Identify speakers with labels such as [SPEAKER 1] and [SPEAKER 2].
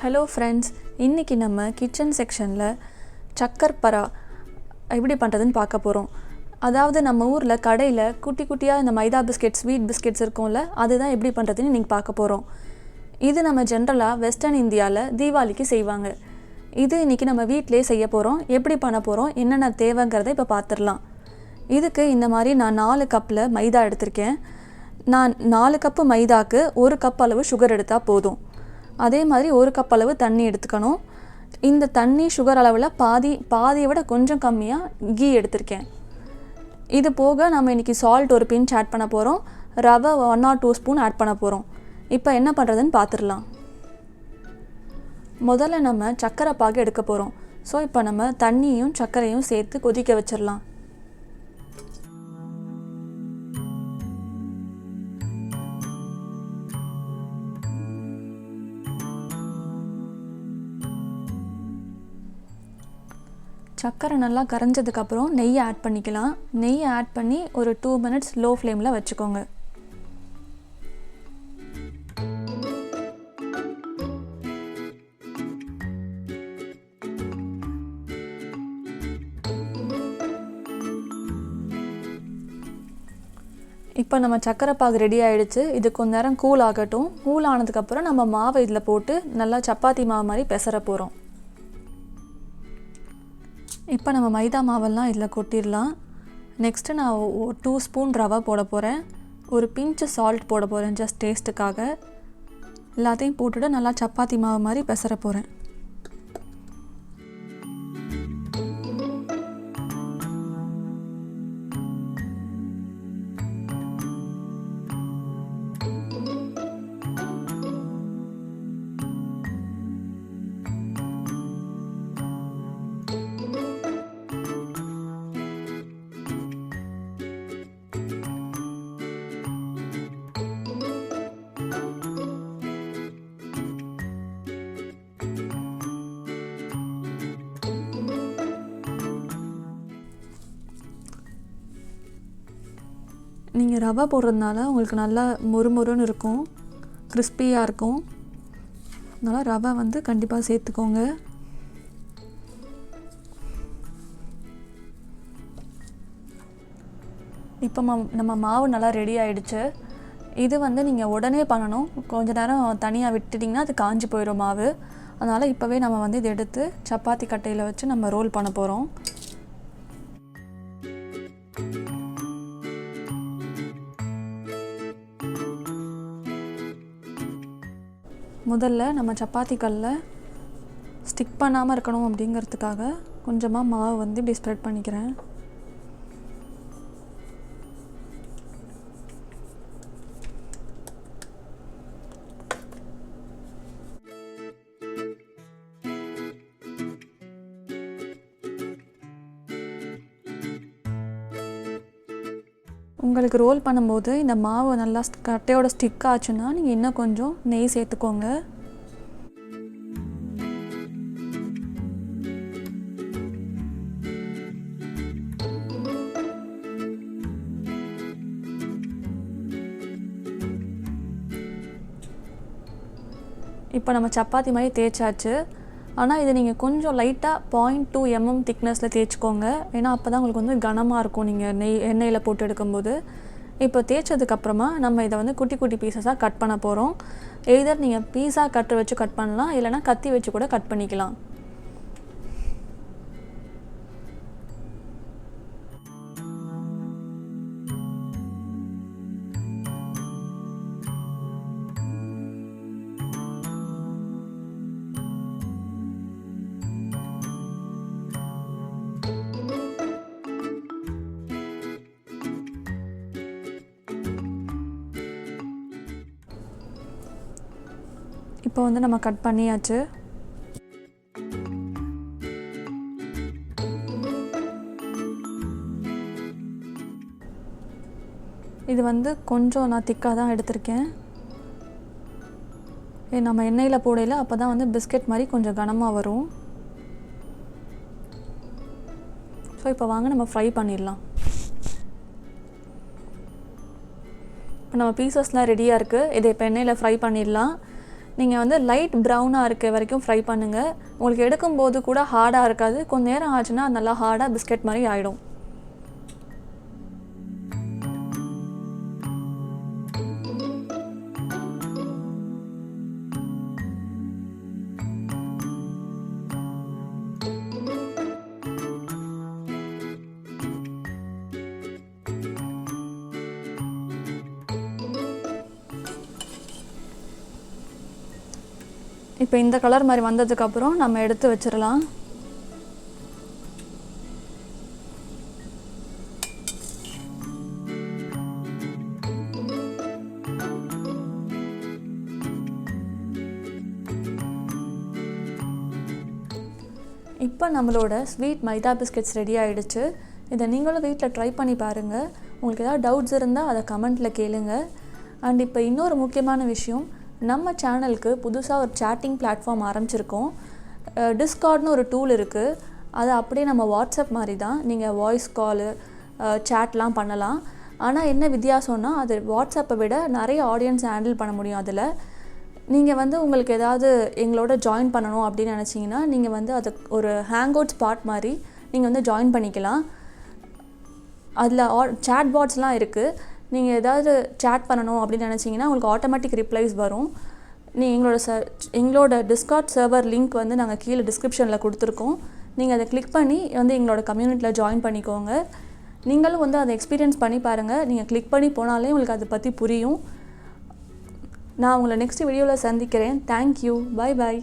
[SPEAKER 1] Hello friends, இன்றைக்கி நம்ம kitchen செக்ஷனில் சக்கர்பரா எப்படி பண்ணுறதுன்னு பார்க்க போகிறோம். அதாவது நம்ம ஊரில் கடையில் குட்டி குட்டியாக இந்த மைதா பிஸ்கெட்ஸ், ஸ்வீட் பிஸ்கெட்ஸ் இருக்கும்ல, அதுதான் எப்படி பண்ணுறதுன்னு இன்றைக்கி பார்க்க போகிறோம். இது நம்ம ஜென்ரலாக வெஸ்டர்ன் இந்தியாவில் தீபாவளிக்கு செய்வாங்க. இது இன்றைக்கி நம்ம வீட்டிலே செய்ய போகிறோம். எப்படி பண்ண போகிறோம், என்னென்ன தேவைங்கிறத இப்போ பார்த்துடலாம். இதுக்கு இந்த மாதிரி நான் 4 கப்பில் மைதா எடுத்திருக்கேன். நான் 4 கப்பு மைதாக்கு 1 கப் அளவு சுகர் எடுத்தால் போதும். அதே மாதிரி 1 கப் அளவு தண்ணி எடுத்துக்கணும். இந்த தண்ணி சுகர் அளவில் பாதியை விட கொஞ்சம் கம்மியாக கீ எடுத்திருக்கேன். இது போக நம்ம இன்றைக்கி சால்ட் ஒரு பிஞ்ச் ஆட் பண்ண போகிறோம். ரவை 1 or 2 ஸ்பூன் ஆட் பண்ண போகிறோம். இப்போ என்ன பண்ணுறதுன்னு பார்த்துடலாம். முதல்ல நம்ம சர்க்கரை பாகு எடுக்க போகிறோம். ஸோ இப்போ நம்ம தண்ணியும் சர்க்கரையும் சேர்த்து கொதிக்க வச்சிடலாம். சர்க்கரை நல்லா கரைஞ்சதுக்கப்புறம் நெய்யை ஆட் பண்ணிக்கலாம். நெய்யை ஆட் பண்ணி ஒரு 2 minutes லோ ஃப்ளேமில் வச்சுக்கோங்க. இப்போ நம்ம சர்க்கரை பாகு ரெடி ஆகிடுச்சு. இது கொஞ்ச நேரம் கூல் ஆகட்டும். கூல் ஆனதுக்கப்புறம் நம்ம மாவை இதில் போட்டு நல்லா சப்பாத்தி மாவு மாதிரி பெசற போகிறோம். இப்போ நம்ம மைதா மாவெல்லாம் இதில் கொட்டிடலாம். நெக்ஸ்ட்டு நான் 2 ஸ்பூன் ரவை போட போகிறேன். ஒரு பிஞ்சு சால்ட் போட போகிறேன், ஜஸ்ட் டேஸ்ட்டுக்காக. எல்லாத்தையும் போட்டுட்டு நல்லா சப்பாத்தி மாவு மாதிரி பெசற போகிறேன். நீங்கள் ரவை போடுறதுனால உங்களுக்கு நல்லா மொறுமொறுன்னு இருக்கும், கிறிஸ்பியாக இருக்கும். அதனால் ரவை வந்து கண்டிப்பாக சேர்த்துக்கோங்க. இப்போ நம்ம மாவு நல்லா ரெடி ஆகிடுச்சு. இது வந்து நீங்கள் உடனே பண்ணணும். கொஞ்ச நேரம் தனியாக விட்டுட்டிங்கன்னா அது காஞ்சி போயிடும் மாவு. அதனால் இப்போவே நம்ம வந்து இதை எடுத்து சப்பாத்தி கட்டையில் வச்சு நம்ம ரோல் பண்ண போகிறோம். முதல்ல நம்ம சப்பாத்தி கல்லில் ஸ்டிக் பண்ணாமல் இருக்கணும் அப்படிங்கிறதுக்காக கொஞ்சமாக மாவு வந்து இப்படி ஸ்ப்ரெட் பண்ணிக்கிறேன். உங்களுக்கு ரோல் பண்ணும்போது இந்த மாவு நல்லா கட்டையோட ஸ்டிக் ஆச்சுன்னா நீங்கள் இன்னும் கொஞ்சம் நெய் சேர்த்துக்கோங்க. இப்போ நம்ம சப்பாத்தி மாதிரி தேய்ச்சாச்சு. ஆனால் இதை நீங்கள் கொஞ்சம் லைட்டாக 0.2 mm திக்னஸில் தேய்ச்சிக்கோங்க. ஏன்னா அப்போ தான் உங்களுக்கு வந்து கனமாக இருக்கும் நீங்கள் எண்ணெயில் போட்டு எடுக்கும்போது. இப்போ தேய்ச்சதுக்கப்புறமா நம்ம இதை வந்து குட்டி குட்டி பீசஸாக கட் பண்ண போகிறோம். எய்தர் நீங்கள் பீஸா கட்டர் வச்சு கட் பண்ணலாம், இல்லைனா கத்தி வச்சு கூட கட் பண்ணிக்கலாம். இப்போ வந்து நம்ம கட் பண்ணியாச்சு. இது வந்து கொஞ்சம் நான் திக்காக தான் எடுத்திருக்கேன். நம்ம எண்ணெயில் போடையில் அப்போ தான் வந்து பிஸ்கெட் மாதிரி கொஞ்சம் கனமாக வரும். ஸோ இப்போ வாங்க நம்ம ஃப்ரை பண்ணிடலாம். இப்போ நம்ம பீசஸ்லாம் ரெடியாக இருக்குது. இதை இப்போ எண்ணெயில் ஃப்ரை பண்ணிடலாம். நீங்கள் வந்து லைட் ப்ரௌனாக இருக்க வரைக்கும் ஃப்ரை பண்ணுங்கள். உங்களுக்கு எடுக்கும்போது கூட ஹார்டாக இருக்காது. கொஞ்சம் நேரம் ஆச்சுன்னா நல்லா ஹார்டாக பிஸ்கெட் மாதிரி ஆகிடும். இப்போ இந்த கலர் மாதிரி வந்ததுக்கப்புறம் நம்ம எடுத்து வச்சிடலாம். இப்போ நம்மளோட ஸ்வீட் மைதா பிஸ்கெட்ஸ் ரெடி ஆகிடுச்சு. இதை நீங்களும் வீட்டில் ட்ரை பண்ணி பாருங்கள். உங்களுக்கு ஏதாவது டவுட்ஸ் இருந்தால் அதை கமெண்ட்டில் கேளுங்க. அண்ட் இப்போ இன்னொரு முக்கியமான விஷயம், நம்ம சேனலுக்கு புதுசாக ஒரு சேட்டிங் பிளாட்ஃபார்ம் ஆரம்பிச்சிருக்கோம். டிஸ்கார்ட்னு ஒரு டூல் இருக்குது. அது அப்படியே நம்ம வாட்ஸ்அப் மாதிரி தான். நீங்கள் வாய்ஸ் காலு சேட்லாம் பண்ணலாம். ஆனால் என்ன வித்தியாசம்னா, அது வாட்ஸ்அப்பை விட நிறைய ஆடியன்ஸ் ஹேண்டில் பண்ண முடியும். அதில் நீங்கள் வந்து உங்களுக்கு ஏதாவது எங்களோட ஜாயின் பண்ணணும் அப்படின்னு நினச்சிங்கன்னா, நீங்கள் வந்து அது ஒரு ஹேங் அவுட் ஸ்பாட் மாதிரி நீங்கள் வந்து ஜாயின் பண்ணிக்கலாம். அதில் சேட் பாட்ஸ்லாம் இருக்குது. நீங்கள் ஏதாவது சேட் பண்ணணும் அப்படின்னு நினச்சிங்கன்னா உங்களுக்கு ஆட்டோமேட்டிக் ரிப்ளைஸ் வரும். எங்களோட டிஸ்கார்ட் சர்வர் லிங்க் வந்து நாங்கள் கீழே டிஸ்கிரிப்ஷனில் கொடுத்துருக்கோம். நீங்கள் அதை கிளிக் பண்ணி வந்து எங்களோட கம்யூனிட்டியில் ஜாயின் பண்ணிக்கோங்க. நீங்களும் வந்து அதை எக்ஸ்பீரியன்ஸ் பண்ணி பாருங்கள். நீங்கள் கிளிக் பண்ணி போனாலே உங்களுக்கு அதை பற்றி புரியும். நான் உங்களை நெக்ஸ்ட் வீடியோவில் சந்திக்கிறேன். தேங்க்யூ. Bye bye.